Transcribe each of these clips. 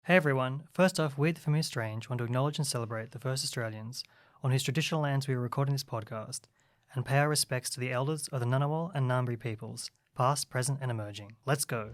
Hey everyone, first off, we at The Familiar Strange want to acknowledge and celebrate the first Australians on whose traditional lands we are recording this podcast and pay our respects to the elders of the Ngunnawal and Ngambri peoples, past, present and emerging. Let's go.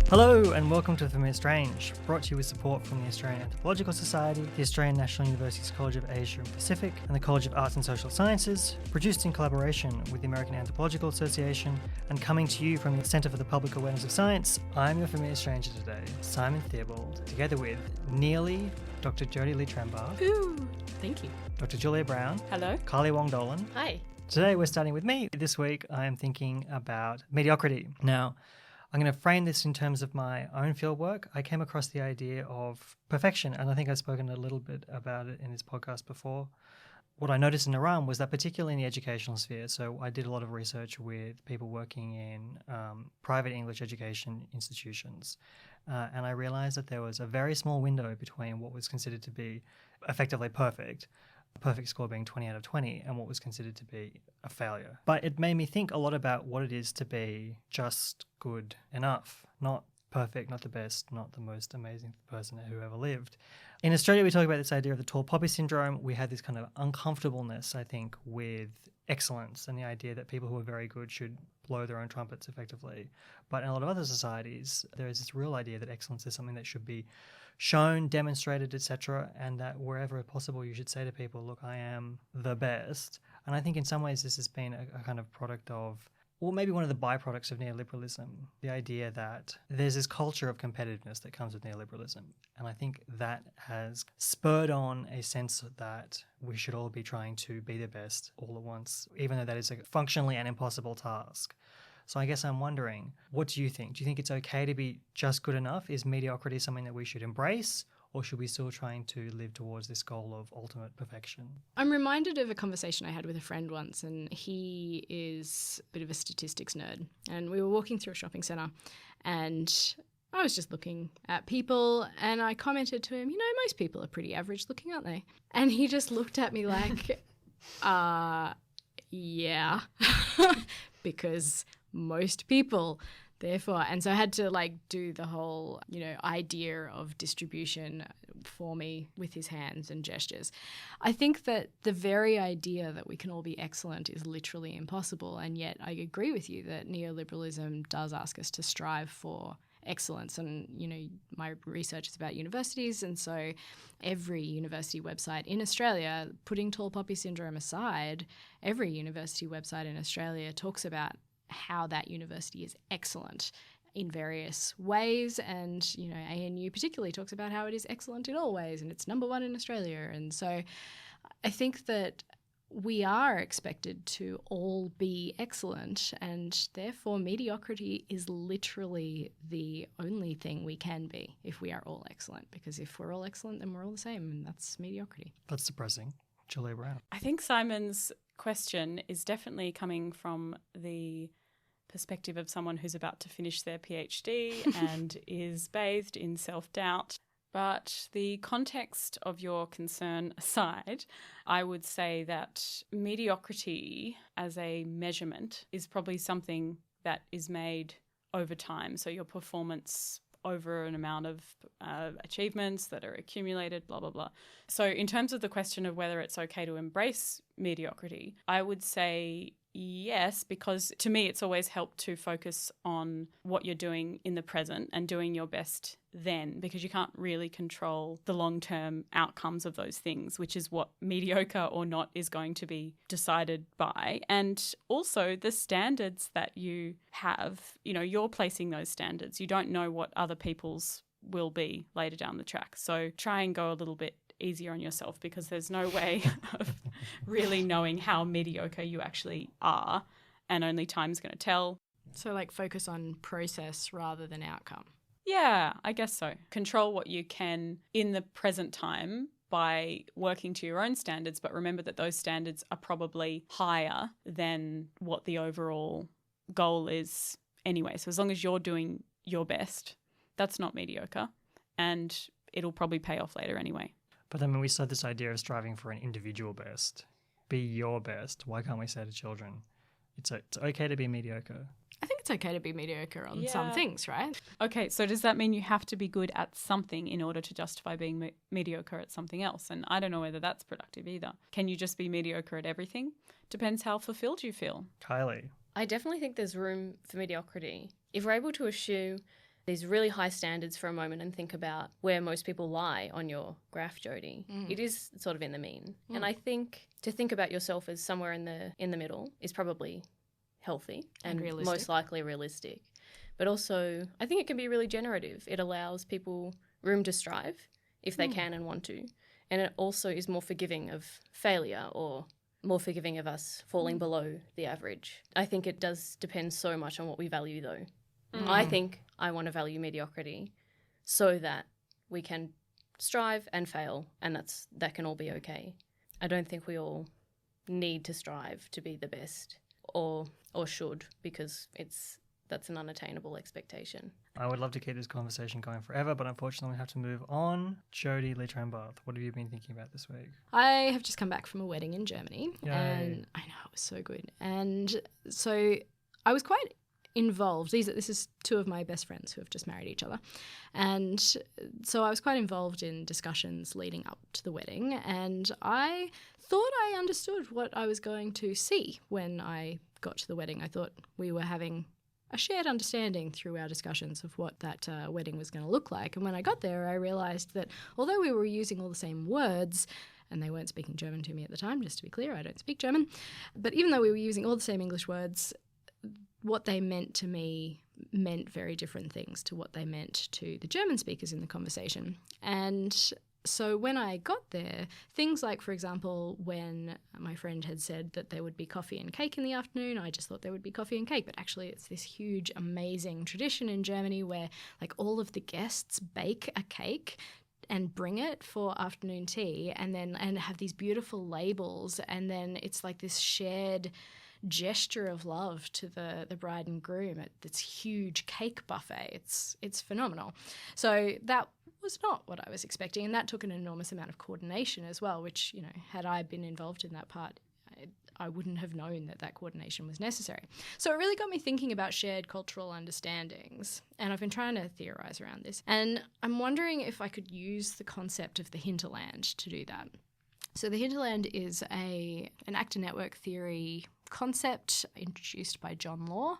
Hello and welcome to The Familiar Strange, brought to you with support from the Australian Anthropological Society, the Australian National University's College of Asia and Pacific, and the College of Arts and Social Sciences, produced in collaboration with the American Anthropological Association, and coming to you from the Centre for the Public Awareness of Science. I'm your Familiar Stranger today, Simon Theobald, together with nearly Dr. Jodie.who. Ooh, thank you. Dr. Julia Brown. Hello. Kylie Dolan. Hi. Today we're starting with me. This week I am thinking about mediocrity. Now, I'm going to frame this in terms of my own fieldwork. I came across the idea of perfection, and I think I've spoken a little bit about it in this podcast before. What I noticed in Iran was that particularly in the educational sphere, so I did a lot of research with people working in private English education institutions, and I realized that there was a very small window between what was considered to be effectively perfect, a perfect score being 20 out of 20, and what was considered to be a failure. But it made me think a lot about what it is to be just good enough, not perfect, not the best, not the most amazing person who ever lived. In Australia, we talk about this idea of the tall poppy syndrome. We had this kind of uncomfortable-ness, I think, with excellence and the idea that people who are very good should blow their own trumpets effectively. But in a lot of other societies, there is this real idea that excellence is something that should be shown, demonstrated, etc., and that wherever possible you should say to people, look, I am the best. And I think in some ways this has been a kind of product of, or maybe one of the byproducts of neoliberalism, the idea that there's this culture of competitiveness that comes with neoliberalism. And I think that has spurred on a sense that we should all be trying to be the best all at once, even though that is a functionally an impossible task. So I guess I'm wondering, what do you think? Do you think it's okay to be just good enough? Is mediocrity something that we should embrace? Or should we still trying to live towards this goal of ultimate perfection? I'm reminded of a conversation I had with a friend once, and he is a bit of a statistics nerd. And we were walking through a shopping centre, and I was just looking at people, and I commented to him, most people are pretty average looking, aren't they? And he just looked at me like, yeah, because most people, therefore. And so I had to do the whole, idea of distribution for me with his hands and gestures. I think that the very idea that we can all be excellent is literally impossible. And yet I agree with you that neoliberalism does ask us to strive for excellence. And, my research is about universities. And so every university website in Australia, putting tall poppy syndrome aside, every university website in Australia talks about how that university is excellent in various ways. And, ANU particularly talks about how it is excellent in all ways and it's number one in Australia. And so I think that we are expected to all be excellent, and therefore mediocrity is literally the only thing we can be if we are all excellent, because if we're all excellent, then we're all the same, and that's mediocrity. That's depressing. Julia Brown. I think Simon's question is definitely coming from the perspective of someone who's about to finish their PhD and is bathed in self-doubt. But the context of your concern aside, I would say that mediocrity as a measurement is probably something that is made over time. So your performance over an amount of achievements that are accumulated, blah, blah, blah. So in terms of the question of whether it's okay to embrace mediocrity, I would say yes, because to me it's always helped to focus on what you're doing in the present and doing your best then, because you can't really control the long-term outcomes of those things, which is what mediocre or not is going to be decided by. And also the standards that you have, you're placing those standards. You don't know what other people's will be later down the track. So try and go a little bit easier on yourself, because there's no way of really knowing how mediocre you actually are, and only time's going to tell. So focus on process rather than outcome. Yeah, I guess so. Control what you can in the present time by working to your own standards, but remember that those standards are probably higher than what the overall goal is anyway. So as long as you're doing your best, that's not mediocre, and it'll probably pay off later anyway. But then when we saw this idea of striving for an individual best, be your best, why can't we say to children, it's okay to be mediocre? I think it's okay to be mediocre on some things, right? Okay, so does that mean you have to be good at something in order to justify being mediocre at something else? And I don't know whether that's productive either. Can you just be mediocre at everything? Depends how fulfilled you feel. Kylie? I definitely think there's room for mediocrity. If we're able to eschew these really high standards for a moment and think about where most people lie on your graph, Jodie, it is sort of in the mean. And I think to think about yourself as somewhere in the middle is probably healthy and most likely realistic. But also, I think it can be really generative. It allows people room to strive if they can and want to. And it also is more forgiving of failure or more forgiving of us falling below the average. I think it does depend so much on what we value, though. I think I want to value mediocrity so that we can strive and fail, and that can all be okay. I don't think we all need to strive to be the best or should, because that's an unattainable expectation. I would love to keep this conversation going forever, but unfortunately we have to move on. Jodie.Bath, what have you been thinking about this week? I have just come back from a wedding in Germany. Yay. And I know, it was so good. And so I was quite involved. This is two of my best friends who have just married each other. And so I was quite involved in discussions leading up to the wedding, and I thought I understood what I was going to see when I got to the wedding. I thought we were having a shared understanding through our discussions of what that wedding was going to look like. And when I got there, I realised that although we were using all the same words, and they weren't speaking German to me at the time, just to be clear, I don't speak German, but even though we were using all the same English words, what they meant to me meant very different things to what they meant to the German speakers in the conversation. And so when I got there, things like, for example, when my friend had said that there would be coffee and cake in the afternoon, I just thought there would be coffee and cake. But actually it's this huge, amazing tradition in Germany where like all of the guests bake a cake and bring it for afternoon tea and have these beautiful labels. And then it's like this shared gesture of love to the bride and groom at this huge cake buffet. It's phenomenal. So that was not what I was expecting, and that took an enormous amount of coordination as well, which, you know, had I been involved in that part, I wouldn't have known that coordination was necessary. So it really got me thinking about shared cultural understandings, and I've been trying to theorise around this. And I'm wondering if I could use the concept of the hinterland to do that. So the hinterland is an actor network theory concept introduced by John Law,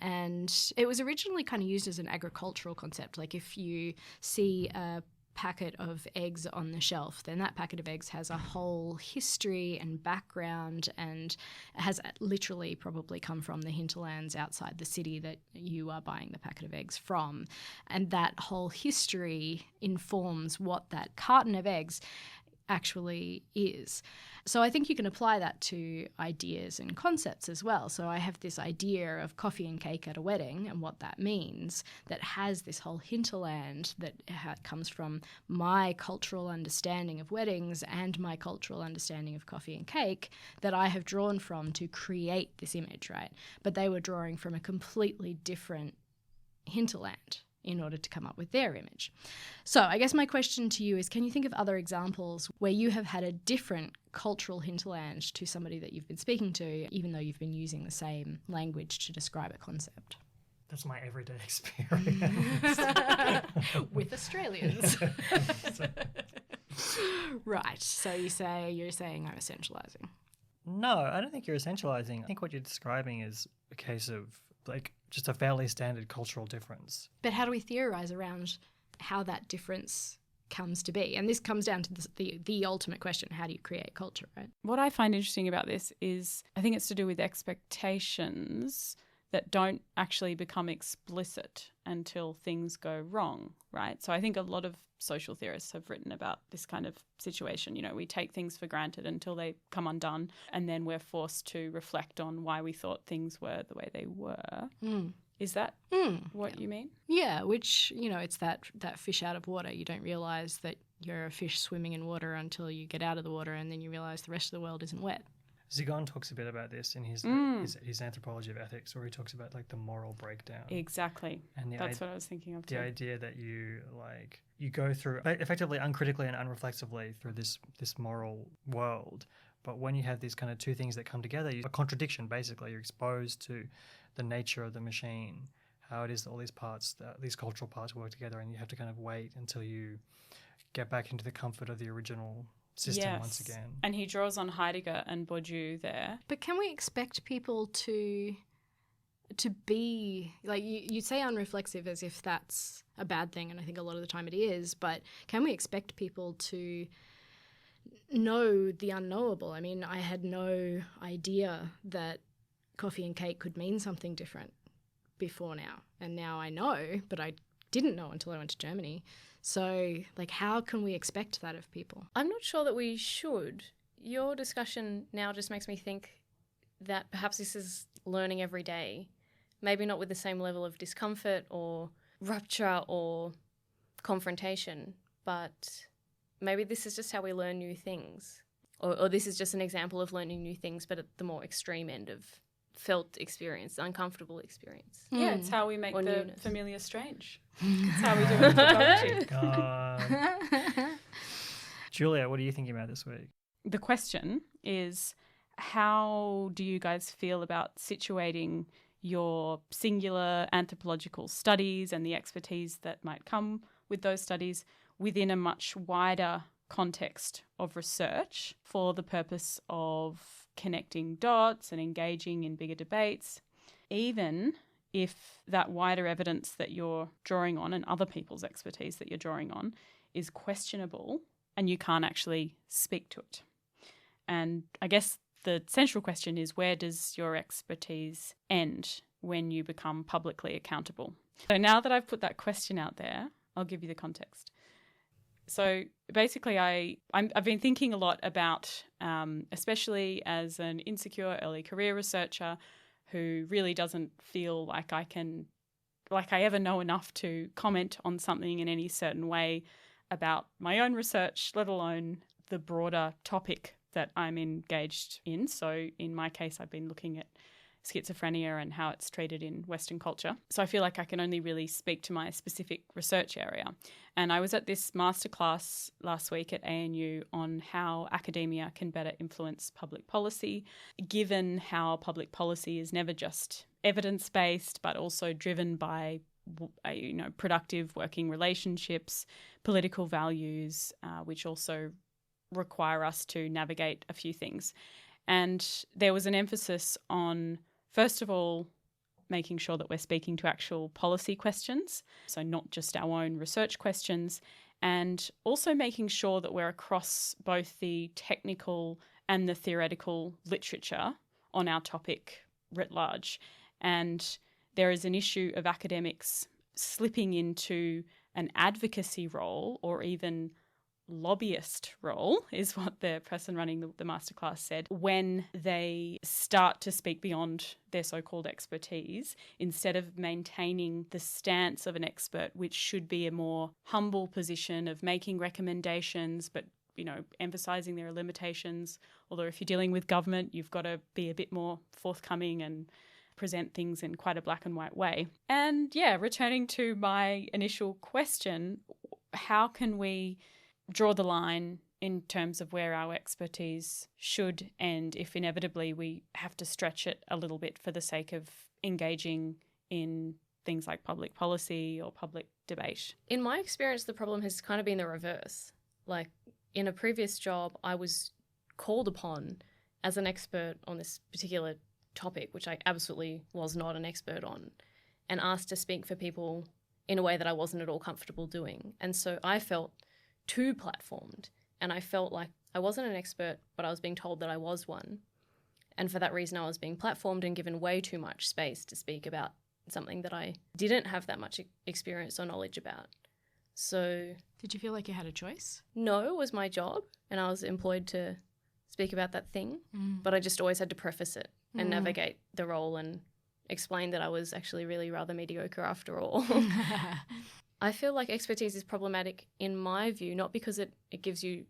and it was originally kind of used as an agricultural concept. Like if you see a packet of eggs on the shelf, then that packet of eggs has a whole history and background and has literally probably come from the hinterlands outside the city that you are buying the packet of eggs from. And that whole history informs what that carton of eggs actually is. So I think you can apply that to ideas and concepts as well. So I have this idea of coffee and cake at a wedding and what that means, that has this whole hinterland that comes from my cultural understanding of weddings and my cultural understanding of coffee and cake that I have drawn from to create this image, right? But they were drawing from a completely different hinterland in order to come up with their image. So I guess my question to you is, can you think of other examples where you have had a different cultural hinterland to somebody that you've been speaking to, even though you've been using the same language to describe a concept? That's my everyday experience. With Australians. Right. So you're saying I'm essentializing. No, I don't think you're essentializing. I think what you're describing is a case of like just a fairly standard cultural difference. But how do we theorize around how that difference comes to be? And this comes down to the ultimate question: how do you create culture, right? What I find interesting about this is I think it's to do with expectations that don't actually become explicit until things go wrong, right? So I think a lot of social theorists have written about this kind of situation. You know, we take things for granted until they come undone, and then we're forced to reflect on why we thought things were the way they were. Is that what you mean? Yeah, which, you know, it's that fish out of water. You don't realise that you're a fish swimming in water until you get out of the water, and then you realise the rest of the world isn't wet. Zygmunt talks a bit about this in his Anthropology of Ethics, where he talks about like the moral breakdown. Exactly. And that's what I was thinking of too. The idea that you go through effectively uncritically and unreflexively through this moral world. But when you have these kind of two things that come together, a contradiction basically, you're exposed to the nature of the machine, how it is that all these parts, these cultural parts work together, and you have to kind of wait until you get back into the comfort of the original system once again. And he draws on Heidegger and Bourdieu there. But can we expect people to be, like, you say unreflexive as if that's a bad thing, and I think a lot of the time it is, but can we expect people to know the unknowable? I mean, I had no idea that coffee and cake could mean something different before now, and now I know, but I didn't know until I went to Germany. So, like, how can we expect that of people? I'm not sure that we should. Your discussion now just makes me think that perhaps this is learning every day, maybe not with the same level of discomfort or rupture or confrontation, but maybe this is just how we learn new things. Or this is just an example of learning new things, but at the more extreme end of felt experience, uncomfortable experience. Yeah, it's how we make Or the newness. familiar strange. It's how we do it for poetry. Julia, what are you thinking about this week? The question is, how do you guys feel about situating your singular anthropological studies and the expertise that might come with those studies within a much wider context of research for the purpose of connecting dots and engaging in bigger debates, even if that wider evidence that you're drawing on and other people's expertise that you're drawing on is questionable and you can't actually speak to it? And I guess the central question is, where does your expertise end when you become publicly accountable? So now that I've put that question out there, I'll give you the context. So basically, I've been thinking a lot about, especially as an insecure early career researcher who really doesn't feel like I ever know enough to comment on something in any certain way about my own research, let alone the broader topic that I'm engaged in. So in my case, I've been looking at schizophrenia and how it's treated in Western culture. So I feel like I can only really speak to my specific research area. And I was at this masterclass last week at ANU on how academia can better influence public policy, given how public policy is never just evidence-based, but also driven by productive working relationships, political values, which also require us to navigate a few things. And there was an emphasis on, first of all, making sure that we're speaking to actual policy questions, so not just our own research questions, and also making sure that we're across both the technical and the theoretical literature on our topic writ large. And there is an issue of academics slipping into an advocacy role or even lobbyist role, is what the person running the masterclass said, when they start to speak beyond their so-called expertise instead of maintaining the stance of an expert, which should be a more humble position of making recommendations, but emphasizing their limitations. Although if you're dealing with government, you've got to be a bit more forthcoming and present things in quite a black and white way. And yeah, returning to my initial question, how can we draw the line in terms of where our expertise should end if inevitably we have to stretch it a little bit for the sake of engaging in things like public policy or public debate? In my experience, the problem has kind of been the reverse. Like, in a previous job, I was called upon as an expert on this particular topic, which I absolutely was not an expert on, and asked to speak for people in a way that I wasn't at all comfortable doing. And so I felt too platformed, and I felt like I wasn't an expert, but I was being told that I was one. And for that reason, I was being platformed and given way too much space to speak about something that I didn't have that much experience or knowledge about. So Did you feel like you had a choice? no, it was my job, and I was employed to speak about that thing, but I just always had to preface it and navigate the role and explain that I was actually really rather mediocre after all. I feel like expertise is problematic in my view, not because it gives you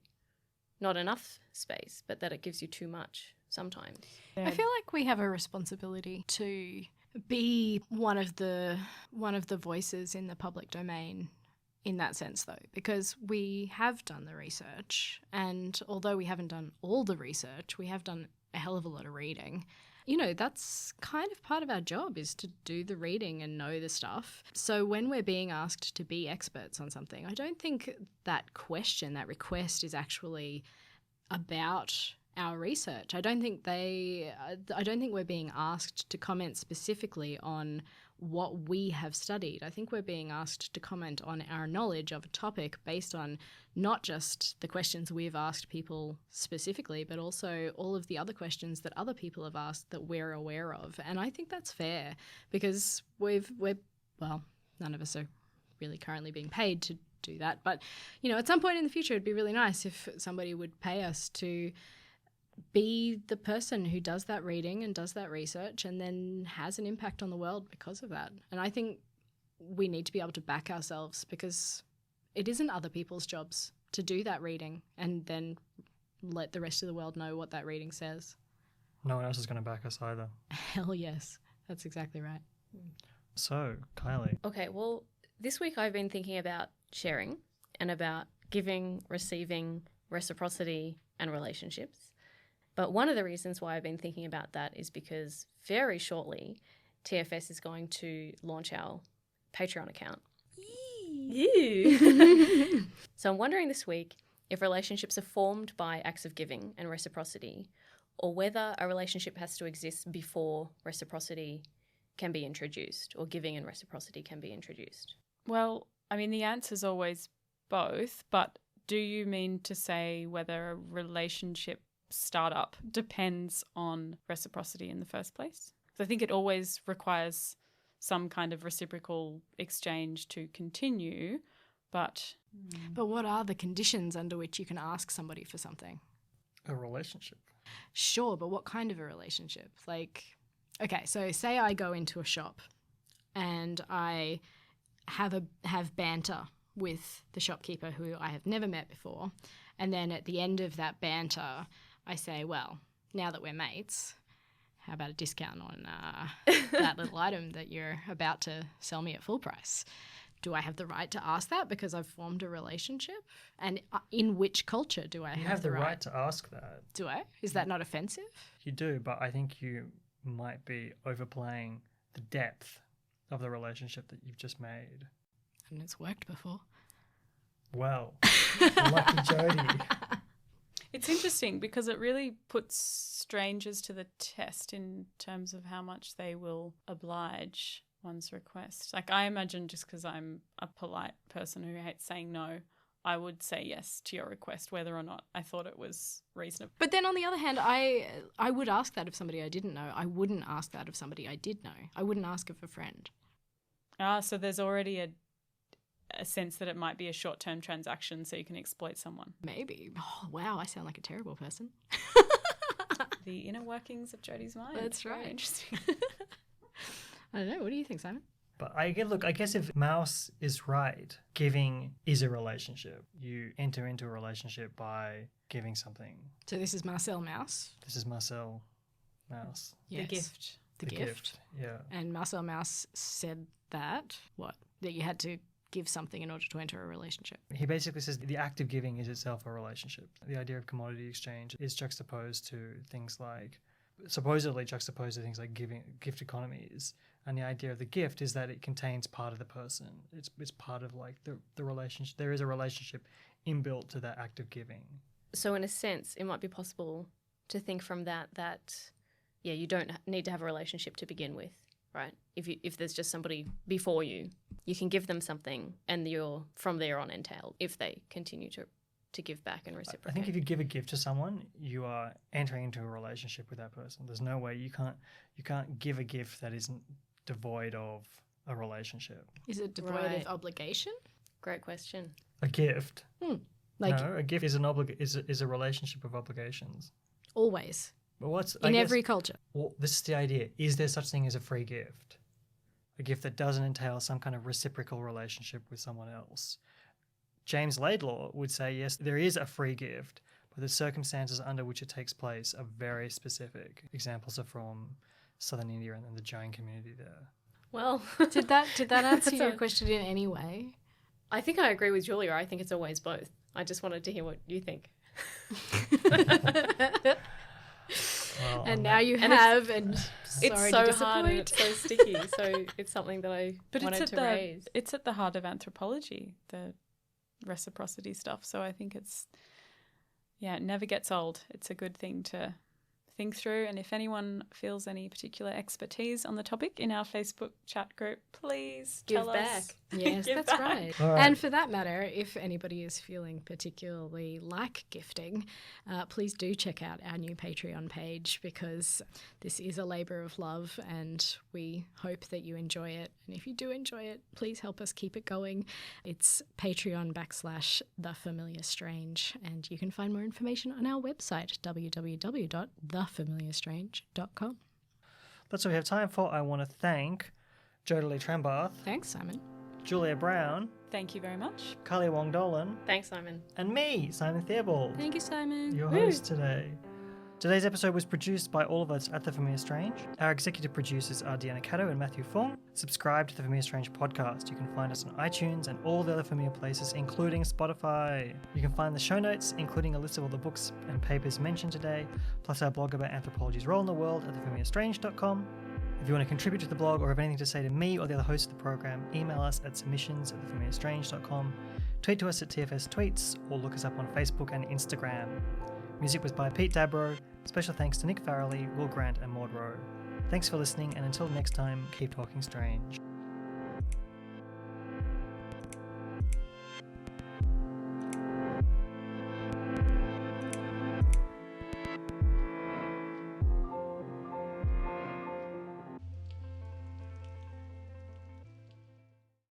not enough space, but that it gives you too much. sometimes. I feel like we have a responsibility to be one of the voices in the public domain in that sense, though, because we have done the research, and although we haven't done all the research, we have done a hell of a lot of reading. You know, that's kind of part of our job, is to do the reading and know the stuff. So when we're being asked to be experts on something, I don't think that request is actually about our research. I don't think we're being asked to comment specifically on what we have studied. I think we're being asked to comment on our knowledge of a topic based on not just the questions we've asked people specifically, but also all of the other questions that other people have asked that we're aware of. And I think that's fair, because none of us are really currently being paid to do that. But, you know, at some point in the future, it'd be really nice if somebody would pay us to be the person who does that reading and does that research and then has an impact on the world because of that. And I think we need to be able to back ourselves, because it isn't other people's jobs to do that reading and then let the rest of the world know what that reading says. No one else is going to back us either. Hell yes, that's exactly right. So, Kylie. Okay, well, this week I've been thinking about sharing and about giving, receiving, reciprocity, and relationships. But one of the reasons why I've been thinking about that is because very shortly TFS is going to launch our Patreon account. So I'm wondering this week if relationships are formed by acts of giving and reciprocity, or whether a relationship has to exist before reciprocity can be introduced, or giving and reciprocity can be introduced. Well, I mean, the answer's always both, but do you mean to say whether a relationship startup depends on reciprocity in the first place? So I think it always requires some kind of reciprocal exchange to continue, but what are the conditions under which you can ask somebody for something? A relationship. Sure, but what kind of a relationship? Like, okay, so say I go into a shop and I have banter with the shopkeeper who I have never met before, and then at the end of that banter I say, well, now that we're mates, how about a discount on that little item that you're about to sell me at full price? Do I have the right to ask that because I've formed a relationship? And in which culture do I You have the right to ask that. Do I? Is that not offensive? You do, but I think you might be overplaying the depth of the relationship that you've just made. And it's worked before. Well, lucky Jodie. it's interesting because it really puts strangers to the test in terms of how much they will oblige one's request. Like, I imagine just because I'm a polite person who hates saying no, I would say yes to your request whether or not I thought it was reasonable. But then on the other hand, I would ask that of somebody I didn't know. I wouldn't ask that of somebody I did know. I wouldn't ask of a friend. So there's already a sense that it might be a short-term transaction so you can exploit someone. Maybe. Oh, wow, I sound like a terrible person. The inner workings of Jodie's mind. That's right. Very interesting. I don't know. What do you think, Simon? But I guess if Mauss is right, giving is a relationship. You enter into a relationship by giving something. So this is Marcel Mauss. This is Marcel Mauss. Yes. The gift. The gift. Yeah. And Marcel Mauss said that, that you had to give something in order to enter a relationship. He basically says the act of giving is itself a relationship. The idea of commodity exchange is juxtaposed to things like, gift economies. And the idea of the gift is that it contains part of the person. It's part of like the relationship. There is a relationship inbuilt to that act of giving. So in a sense, it might be possible to think from that you don't need to have a relationship to begin with, right? If there's just somebody before you, you can give them something and you're from there on entailed if they continue to give back and reciprocate. I think if you give a gift to someone, you are entering into a relationship with that person. There's no way you can't give a gift that isn't devoid of a relationship. Is it devoid Right. of obligation? Great question. A gift. No, A gift is is a relationship of obligations. always. But Every culture. Well, this is the idea. Is there such thing as a free gift? A gift that doesn't entail some kind of reciprocal relationship with someone else. James Laidlaw would say, yes, there is a free gift, but the circumstances under which it takes place are very specific. Examples are from southern India and the Jain community there. Well, Did that answer That's your a- question in any way? I think I agree with Julia. I think it's always both. I just wanted to hear what you think. Well, And on now that- you And have, and It's sorry so to hard and disappoint. it's so sticky. So it's something that I But wanted to raise. it's at the heart of anthropology, the reciprocity stuff. So I think it never gets old. It's a good thing to think through. And if anyone feels any particular expertise on the topic in our Facebook chat group, please Give tell back. us. Yes, Give that's back. right. All right. And for that matter, if anybody is feeling particularly like gifting, please do check out our new Patreon page, because this is a labour of love and we hope that you enjoy it. And if you do enjoy it, please help us keep it going. It's Patreon.com/thefamiliarstrange, and you can find more information on our website, www.thefamiliarstrange.com. That's all we have time for. I want to thank Jodie.who, Thanks, Simon. Julia Brown, Thank you very much. Kylie Wong Dolan, Thanks, Simon. and me, Simon Theobald, Thank you, Simon. your host today. Today's episode was produced by all of us at The Familiar Strange. Our executive producers are Deanna Caddo and Matthew Fung. Subscribe to The Familiar Strange podcast. You can find us on iTunes and all the other familiar places, including Spotify. You can find the show notes, including a list of all the books and papers mentioned today, plus our blog about anthropology's role in the world at thefamiliarstrange.com. If you want to contribute to the blog or have anything to say to me or the other hosts of the program, email us at submissions@thefamiliarstrange.com, tweet to us at TFS Tweets, or look us up on Facebook and Instagram. Music was by Pete Dabro. Special thanks to Nick Farrelly, Will Grant, and Maud Rowe. Thanks for listening, and until next time, keep talking strange.